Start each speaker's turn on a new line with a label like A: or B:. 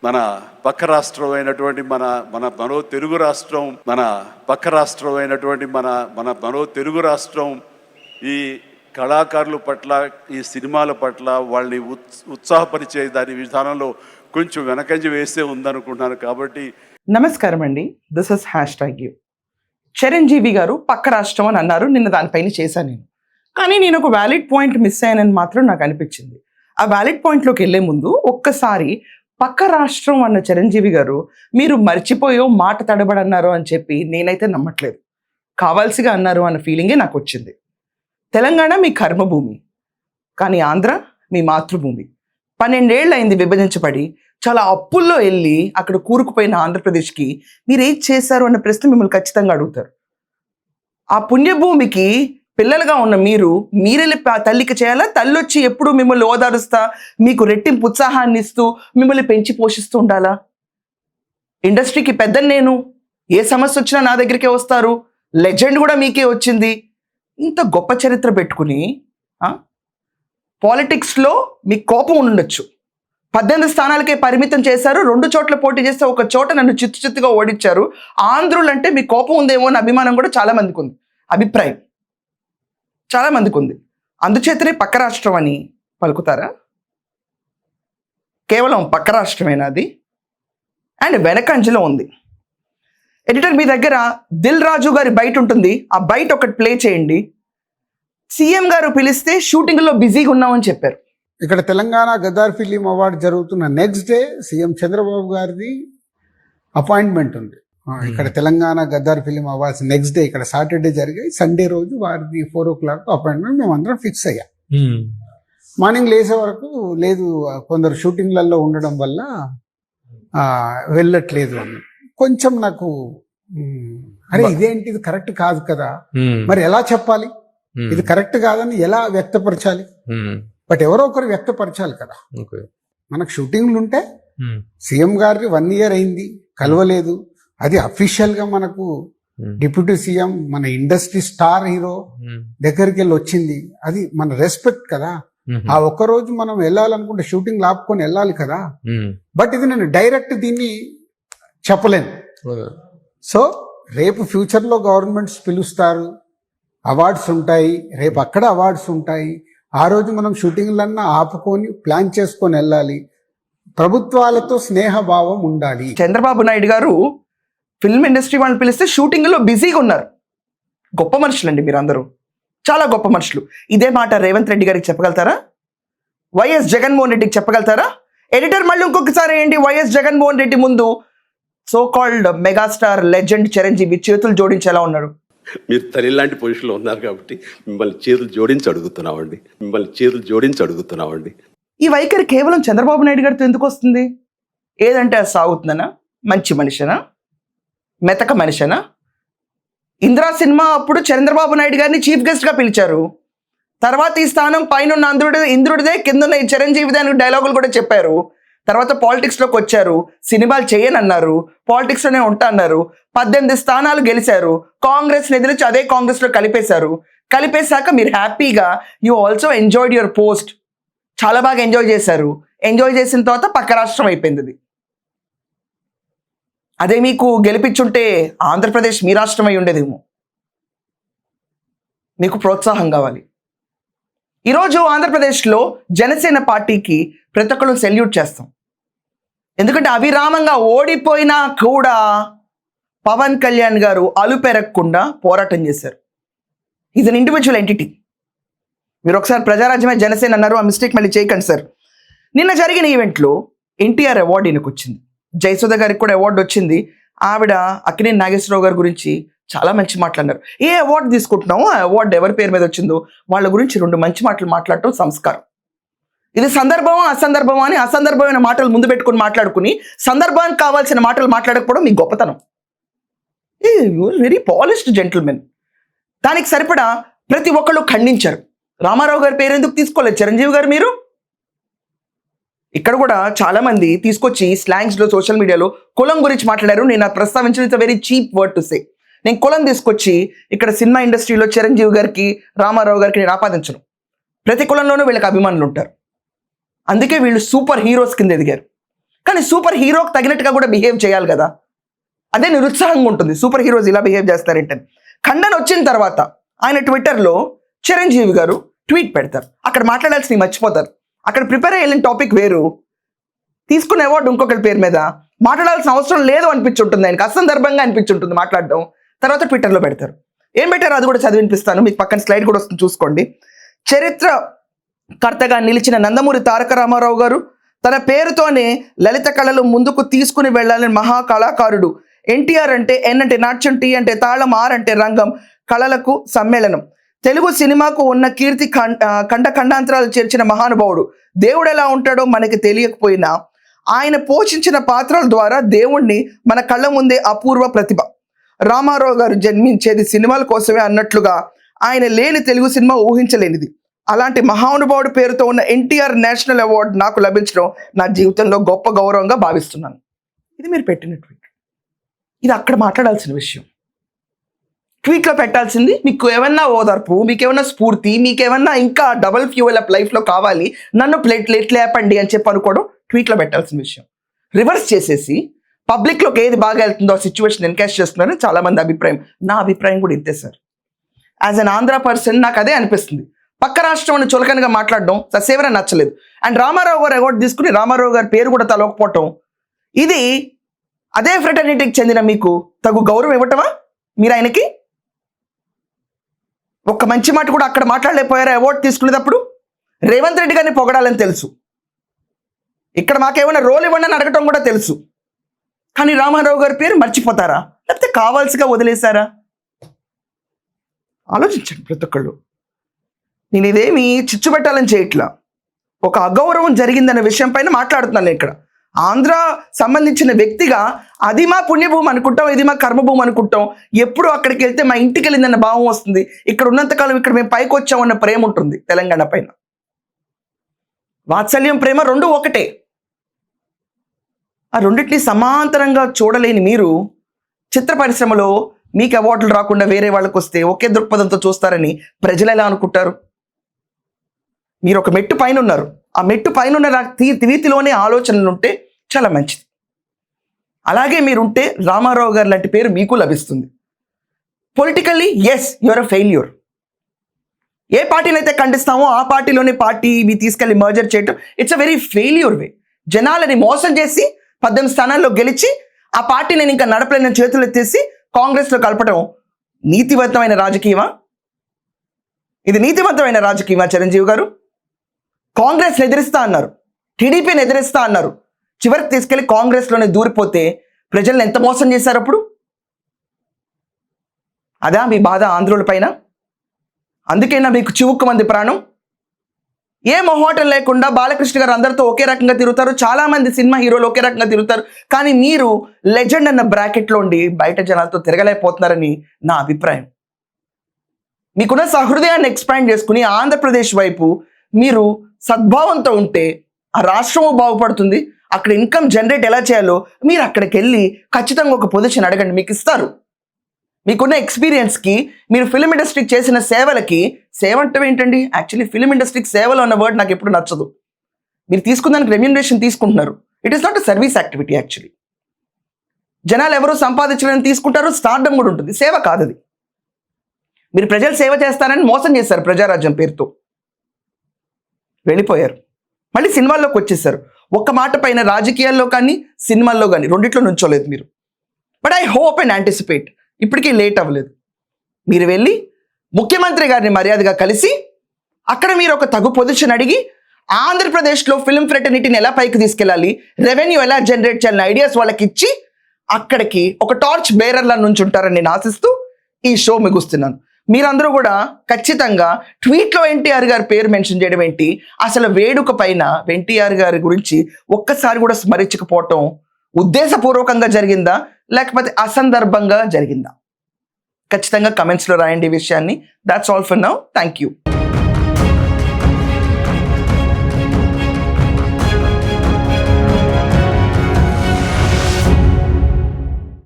A: మన పక్క రాష్ట్రం అయినటువంటి మనో తెలుగు రాష్ట్రం మనో తెలుగు రాష్ట్రం ఈ కళాకారుల పట్ల, ఈ సినిమాల పట్ల వాళ్ళని ఉత్సాహపరిచే దాని విధానంలో కొంచెం వెనకంజ వేసే ఉందనుకుంటున్నాను. కాబట్టి
B: నమస్కారం అండి, దిస్ ఇస్ #you. చిరంజీవి గారు పక్క రాష్ట్రం అని అన్నారు. నిన్న దానిపైన చేశాను నేను. కానీ నేను ఒక వ్యాలిడ్ పాయింట్ మిస్ అయ్యానని మాత్రం నాకు అనిపించింది. ఆ వ్యాలిడ్ పాయింట్లోకి వెళ్ళే ముందు ఒక్కసారి పక్క రాష్ట్రం అన్న చిరంజీవి గారు మీరు మర్చిపోయో మాట తడబడన్నారు అని చెప్పి నేనైతే నమ్మట్లేదు. కావాల్సిగా అన్నారు అన్న ఫీలింగే నాకు వచ్చింది. తెలంగాణ మీ కర్మభూమి, కానీ ఆంధ్ర మీ మాతృభూమి. 12 ఏళ్ళు అయింది విభజించబడి. చాలా అప్పుల్లో వెళ్ళి అక్కడ కూరుకుపోయిన ఆంధ్రప్రదేశ్కి మీరేం చేశారు అన్న ప్రశ్న మిమ్మల్ని ఖచ్చితంగా అడుగుతారు. ఆ పుణ్యభూమికి పిల్లలుగా ఉన్న మీరెళ్ళి తల్లికి చేయాలా? తల్లి వచ్చి ఎప్పుడు మిమ్మల్ని ఓదారుస్తా, మీకు రెట్టింపు ఉత్సాహాన్ని ఇస్తూ మిమ్మల్ని పెంచి పోషిస్తూ ఉండాలా? ఇండస్ట్రీకి పెద్దని నేను, ఏ సమస్య వచ్చినా నా దగ్గరికే వస్తారు, లెజెండ్ కూడా మీకే వచ్చింది. ఇంత గొప్ప చరిత్ర పెట్టుకుని పాలిటిక్స్లో మీకు కోపం ఉండొచ్చు. 18 స్థానాలకే పరిమితం చేశారు. 2 చోట్ల పోటీ చేస్తే ఒక చోట నన్ను చిత్తుగా ఓడించారు. ఆంధ్రులంటే మీ కోపం ఉందేమో అని అభిమానం కూడా చాలా మందికి ఉంది, అభిప్రాయం చాలా మందికి ఉంది. అందుచేతనే పక్క రాష్ట్రం అని పలుకుతారా? కేవలం పక్క రాష్ట్రమేనా అది? అండ్ వెనకంజలో ఉంది. ఎడిటర్, మీ దగ్గర దిల్ రాజు గారి బైట్ ఉంటుంది, ఆ బైట్ ఒకటి ప్లే చేయండి. సీఎం గారు పిలిస్తే షూటింగ్లో బిజీగా ఉన్నామని చెప్పారు.
C: ఇక్కడ తెలంగాణ గద్దార్ ఫిలిం అవార్డు జరుగుతున్న నెక్స్ట్ డే సీఎం చంద్రబాబు గారిది అపాయింట్మెంట్ ఉంది. ఇక్కడ Telangana Gaddar film awards next day ఇక్కడ సాటర్డే జరిగాయి. సండే రోజు వారిది 4 o'clock అపాయింట్మెంట్ మేము అందరం ఫిక్స్ అయ్యాం. మార్నింగ్ లేసే వరకు లేదు, కొందరు షూటింగ్లలో ఉండడం వల్ల వెళ్ళట్లేదు అని కొంచెం నాకు అరే ఇదేంటి, ఇది కరెక్ట్ కాదు కదా, మరి ఎలా చెప్పాలి, ఇది కరెక్ట్ కాదని ఎలా వ్యక్తపరచాలి? బట్ ఎవరో ఒకరు వ్యక్తపరచాలి కదా. మనకు షూటింగ్లు ఉంటే సీఎం గారికి 1 year అయింది, కలవలేదు. అది అఫీషియల్ గా మనకు డిప్యూటీ సీఎం మన ఇండస్ట్రీ స్టార్ హీరో దగ్గరికి వెళ్ళి వచ్చింది, అది మన రెస్పెక్ట్ కదా. ఆ ఒక్కరోజు మనం వెళ్ళాలనుకుంటే షూటింగ్ ఆపుకొని వెళ్ళాలి కదా. బట్ ఇది నేను డైరెక్ట్ దీన్ని చెప్పలేను. సో రేపు ఫ్యూచర్ లో గవర్నమెంట్స్ పిలుస్తారు, అవార్డ్స్ ఉంటాయి, రేపు అక్కడ అవార్డ్స్ ఉంటాయి. ఆ రోజు మనం షూటింగ్లన్నా ఆపుకొని ప్లాన్ చేసుకొని వెళ్ళాలి. ప్రభుత్వాలతో స్నేహభావం ఉండాలి.
B: చంద్రబాబు నాయుడు గారు ఫిల్మ్ ఇండస్ట్రీ వాళ్ళని పిలిస్తే షూటింగ్లో బిజీగా ఉన్నారు. గొప్ప మనుషులండి మీరందరూ, చాలా గొప్ప మనుషులు. ఇదే మాట రేవంత్ రెడ్డి గారికి చెప్పగలుగుతారా? వైఎస్ జగన్మోహన్ రెడ్డికి చెప్పగలుగుతారా? ఎడిటర్, మళ్ళీ ఇంకొకసారి ఏంటి, వైఎస్ జగన్మోహన్ రెడ్డి ముందు so called megastar legend Chiranjeevi చేతులు జోడించేలా ఉన్నాడు.
A: మీరు తల్లి లాంటి పొజిషన్లో ఉన్నారు కాబట్టి మిమ్మల్ని చేతులు జోడించి అడుగుతున్నామండి.
B: ఈ వైఖరి కేవలం చంద్రబాబు నాయుడు గారితో ఎందుకు వస్తుంది? ఏదంటే అది సాగుతుందనా? మంచి మనిషినా? మెతక మనిషినా? ఇందిరా సినిమా అప్పుడు చంద్రబాబు నాయుడు గారిని చీఫ్ గెస్ట్ గా పిలిచారు. తర్వాత ఈ స్థానం పైన ఇంద్రుడిదే, కింద ఈ చిరంజీవిదే అని డైలాగులు కూడా చెప్పారు. తర్వాత పాలిటిక్స్లోకి వచ్చారు, సినిమాలు చేయనన్నారు, పాలిటిక్స్లోనే ఉంటా అన్నారు. 18 స్థానాలు గెలిచారు. కాంగ్రెస్ నిధులు అదే కాంగ్రెస్లో కలిపేశాక మీరు హ్యాపీగా you also enjoyed your post, చాలా బాగా ఎంజాయ్ చేశారు. ఎంజాయ్ చేసిన తర్వాత పక్క రాష్ట్రం అయిపోయింది అది. అదే మీకు గెలిపించుంటే ఆంధ్రప్రదేశ్ మీ రాష్ట్రం అయి ఉండేదేమో. మీకు ప్రోత్సాహం కావాలి. ఈరోజు ఆంధ్రప్రదేశ్లో జనసేన పార్టీకి ప్రతి ఒక్కరు సెల్యూట్ చేస్తాం. ఎందుకంటే అవిరామంగా ఓడిపోయినా కూడా పవన్ కళ్యాణ్ గారు అలుపెరగకుండా పోరాటం చేశారు. Is an individual entity. మీరు ఒకసారి ప్రజారాజ్యమే జనసేన అన్నారు, ఆ మిస్టేక్ మళ్ళీ చేయకండి సార్. నిన్న జరిగిన ఈవెంట్లో ఎన్టీఆర్ అవార్డు ఈయనకు వచ్చింది. జయసుధ గారికి కూడా అవార్డు వచ్చింది. ఆవిడ అక్కినేని నాగేశ్వరరావు గారి గురించి చాలా మంచి మాట్లాడినారు. ఏ అవార్డు తీసుకుంటున్నామో ఆ అవార్డు ఎవరి పేరు మీద వచ్చిందో వాళ్ళ గురించి 2 మంచి మాటలు మాట్లాడటం సంస్కారం. ఇది సందర్భమా అసందర్భమా అని అసందర్భమైన మాటలు ముందు పెట్టుకుని మాట్లాడుకుని సందర్భానికి కావాల్సిన మాటలు మాట్లాడకపోవడం మీ గొప్పతనం. Very polished gentlemen. దానికి సరిపడా ప్రతి ఒక్కళ్ళు ఖండించారు. రామారావు గారి పేరు ఎందుకు తీసుకోలేదు చిరంజీవి గారు? మీరు ఇక్కడ కూడా చాలా మంది తీసుకొచ్చి స్లాంగ్స్లో సోషల్ మీడియాలో కులం గురించి మాట్లాడారు. నేను అది ప్రస్తావించిన it's very cheap word to say. నేను కులం తీసుకొచ్చి ఇక్కడ సినిమా ఇండస్ట్రీలో చిరంజీవి గారికి, రామారావు గారికి నేను ఆపాదించను. ప్రతి కులంలోనూ వీళ్ళకి అభిమానులు ఉంటారు. అందుకే వీళ్ళు సూపర్ హీరోస్ కింద ఎదిగారు. కానీ సూపర్ హీరోకి తగినట్టుగా కూడా బిహేవ్ చేయాలి కదా. అదే నిరుత్సాహంగా ఉంటుంది, సూపర్ హీరోస్ ఇలా బిహేవ్ చేస్తారేంటే. ఖండన్ వచ్చిన తర్వాత ఆయన ట్విట్టర్లో చిరంజీవి గారు ట్వీట్ పెడతారు, అక్కడ మాట్లాడాల్సినవి మర్చిపోతారు. అక్కడ ప్రిపేర్ అయ్యే టాపిక్ వేరు, తీసుకునే అవార్డు ఇంకొకరి పేరు మీద మాట్లాడాల్సిన అవసరం లేదు అనిపించుంటుంది, ఆయనకు అసందర్భంగా అనిపించుంటుంది మాట్లాడడం. తర్వాత ట్విట్టర్లో పెడతారు. ఏం పెట్టారో అది కూడా చదివినిపిస్తాను, మీకు పక్కన స్లైడ్ కూడా వస్తుంది చూసుకోండి. చరిత్రకర్తగా నిలిచిన నందమూరి తారక రామారావు గారు తన పేరుతోనే లలిత కళలు ముందుకు తీసుకుని వెళ్ళాలని మహా కళాకారుడు. ఎన్టీఆర్ అంటే ఎన్ అంటే నాట్యం, టీ అంటే తాళం, ఆర్ అంటే రంగం, కళలకు సమ్మేళనం. తెలుగు సినిమాకు ఉన్న కీర్తి ఖండాంతరాలు చేర్చిన మహానుభావుడు. దేవుడు ఎలా ఉంటాడో మనకి తెలియకపోయినా ఆయన పోషించిన పాత్రల ద్వారా దేవుణ్ణి మన కళ్ళ ముందే అపూర్వ ప్రతిభ. రామారావు గారు జన్మించేది సినిమాల కోసమే అన్నట్లుగా ఆయన లేని తెలుగు సినిమా ఊహించలేనిది. అలాంటి మహానుభావుడి పేరుతో ఉన్న ఎన్టీఆర్ నేషనల్ అవార్డు నాకు లభించడం నా జీవితంలో గొప్ప గౌరవంగా భావిస్తున్నాను. ఇది మీరు పెట్టిన ట్వీట్, ఇది అక్కడ మాట్లాడాల్సిన విషయం. ట్వీట్లో పెట్టాల్సింది మీకు ఏమన్నా ఓదార్పు, మీకేమన్నా స్ఫూర్తి, మీకేమన్నా ఇంకా డబల్ ఫ్యూయల్ అప్ లైఫ్లో కావాలి, నన్ను ప్లేట్ లేపండి అని చెప్పి అనుకోవడం ట్వీట్లో పెట్టాల్సిన విషయం. రివర్స్ చేసేసి పబ్లిక్లోకి ఏది బాగా వెళ్తుందో ఆ సిచ్యువేషన్ ఎన్కాష్ చేస్తున్నారని చాలామంది అభిప్రాయం. నా అభిప్రాయం కూడా ఇంతే sir. As an Andhra person నాకు అదే అనిపిస్తుంది. పక్క రాష్ట్రం చులకనగా మాట్లాడడం ససేవరా నచ్చలేదు. అండ్ రామారావు గారు అవార్డు తీసుకుని రామారావు గారి పేరు కూడా తలవకపోవటం, ఇది అదే ఫ్రెటర్నిటీకి చెందిన మీకు తగు గౌరవం ఇవ్వటమా? మీరు ఆయనకి ఒక్క మంచి మాట కూడా అక్కడ మాట్లాడలేకపోయారా అవార్డు తీసుకునేటప్పుడు? రేవంత్ రెడ్డి గారిని పొగడాలని తెలుసు, ఇక్కడ మాకేమైనా రోల్ ఇవ్వండి అని అడగటం కూడా తెలుసు, కానీ రామారావు గారి పేరు మర్చిపోతారా? లేకపోతే కావాల్సిగా వదిలేశారా? ఆలోచించండి ప్రతి ఒక్కళ్ళు. నేను ఇదేమి చిచ్చు పెట్టాలని చేయట్లా, ఒక అగౌరవం జరిగిందనే విషయం పైన మాట్లాడుతున్నాను. ఇక్కడ ఆంధ్ర సంబంధించిన వ్యక్తిగా అది మా పుణ్యభూమి అనుకుంటాం, ఇది మా కర్మభూమి అనుకుంటాం. ఎప్పుడు అక్కడికి వెళ్తే మా ఇంటికి వెళ్ళిందన్న భావం వస్తుంది. ఇక్కడ ఉన్నంతకాలం ఇక్కడ మేము పైకి వచ్చామన్న ప్రేమ ఉంటుంది తెలంగాణ పైన. వాత్సల్యం, ప్రేమ రెండు ఒకటే. ఆ రెండింటినీ సమాంతరంగా చూడలేని మీరు చిత్ర పరిశ్రమలో మీకు అవార్డులు రాకుండా వేరే వాళ్ళకి వస్తే ఒకే దృక్పథంతో చూస్తారని ప్రజలు ఎలా అనుకుంటారు? మీరు ఒక మెట్టు పైన ఉన్నారు, ఆ మెట్టు పైన ఉన్న వీటిలోనే ఆలోచనలు ఉంటే చాలా మంచిది. అలాగే మీరుంటే రామారావు గారు లాంటి పేరు మీకు లభిస్తుంది. Politically yes your a failure. ఏ పార్టీని అయితే ఖండిస్తామో ఆ పార్టీలోనే పార్టీ మీ తీసుకెళ్ళి మర్జర్ చేయటం ఇట్స్ అ వెరీ ఫెయిల్యూర్ వే. జనాలని మోసం చేసి 18 స్థానాల్లో గెలిచి ఆ పార్టీ నేను ఇంకా నడపలేని చేతులు ఎత్తేసి కాంగ్రెస్లో కలపడం నీతివంతమైన రాజకీయమా? ఇది నీతివంతమైన రాజకీయమా? చిరంజీవి గారు కాంగ్రెస్ని ఎదిరిస్తా అన్నారు, టీడీపీని ఎదిరిస్తా అన్నారు, చివరికి తీసుకెళ్లి కాంగ్రెస్లోనే దూరిపోతే ప్రజల్ని ఎంత మోసం చేశారు అప్పుడు? అదా మీ బాధ ఆంధ్రుల పైన? అందుకైనా మీకు చివుక్కుమంది ప్రాణం. ఏ మొహోటం లేకుండా బాలకృష్ణ గారు అందరితో ఒకే రకంగా తిరుగుతారు, చాలా మంది సినిమా హీరోలు ఒకే రకంగా తిరుగుతారు, కానీ మీరు లెజెండ్ అన్న బ్రాకెట్లో ఉండి బయట జనాలతో తిరగలేకపోతున్నారని నా అభిప్రాయం. మీకున్న సహృదయాన్ని ఎక్స్పాండ్ చేసుకుని ఆంధ్రప్రదేశ్ వైపు మీరు సద్భావంతో ఉంటే ఆ రాష్ట్రము బాగుపడుతుంది. అక్కడ ఇన్కమ్ జనరేట్ ఎలా చేయాలో మీరు అక్కడికి వెళ్ళి ఖచ్చితంగా ఒక పొజిషన్ అడగండి, మీకు ఇస్తారు. మీకున్న ఎక్స్పీరియన్స్కి, మీరు ఫిలిం ఇండస్ట్రీకి చేసిన సేవలకి, సేవ అంటే ఏంటండి? యాక్చువల్లీ ఫిలిం ఇండస్ట్రీకి సేవలు అన్న వర్డ్ నాకు ఎప్పుడు నచ్చదు. మీరు తీసుకున్నానికి రెమ్యూనరేషన్ తీసుకుంటున్నారు. It is not a service activity. Actually జనాలు ఎవరు సంపాదించాలని తీసుకుంటారు, స్టార్డమ్ కూడా ఉంటుంది, సేవ కాదు అది. మీరు ప్రజలు సేవ చేస్తారని మోసం చేశారు, ప్రజారాజ్యం పేరుతో వెళ్ళిపోయారు, మళ్ళీ సినిమాల్లోకి వచ్చేసారు. ఒక్క మాట పైన రాజకీయాల్లో కానీ సినిమాల్లో కానీ రెండిట్లో నుంచోలేదు మీరు. But I hope and anticipate, ఇప్పటికీ లేట్ అవ్వలేదు, మీరు వెళ్ళి ముఖ్యమంత్రి గారిని మర్యాదగా కలిసి అక్కడ మీరు ఒక తగు పొజిషన్ అడిగి ఆంధ్రప్రదేశ్లో ఫిల్మ్ ఫ్రెటర్నిటీని ఎలా పైకి తీసుకెళ్ళాలి, రెవెన్యూ ఎలా జనరేట్ చేయాలని ఐడియాస్ వాళ్ళకి ఇచ్చి అక్కడికి ఒక టార్చ్ బేరర్లా నుంచి ఉంటారని నేను ఆశిస్తూ ఈ షో ముగిస్తున్నాను. మీరందరూ కూడా ఖచ్చితంగా ట్వీట్లో ఎన్టీఆర్ గారి పేరు మెన్షన్ చేయడం ఏంటి, అసలు వేడుక పైన ఎన్టీఆర్ గారి గురించి ఒక్కసారి కూడా స్మరించకపోవటం ఉద్దేశపూర్వకంగా జరిగిందా లేకపోతే అసందర్భంగా జరిగిందా? ఖచ్చితంగా కమెంట్స్లో రాయండి ఈ విషయాన్ని. That's all for now. Thank you.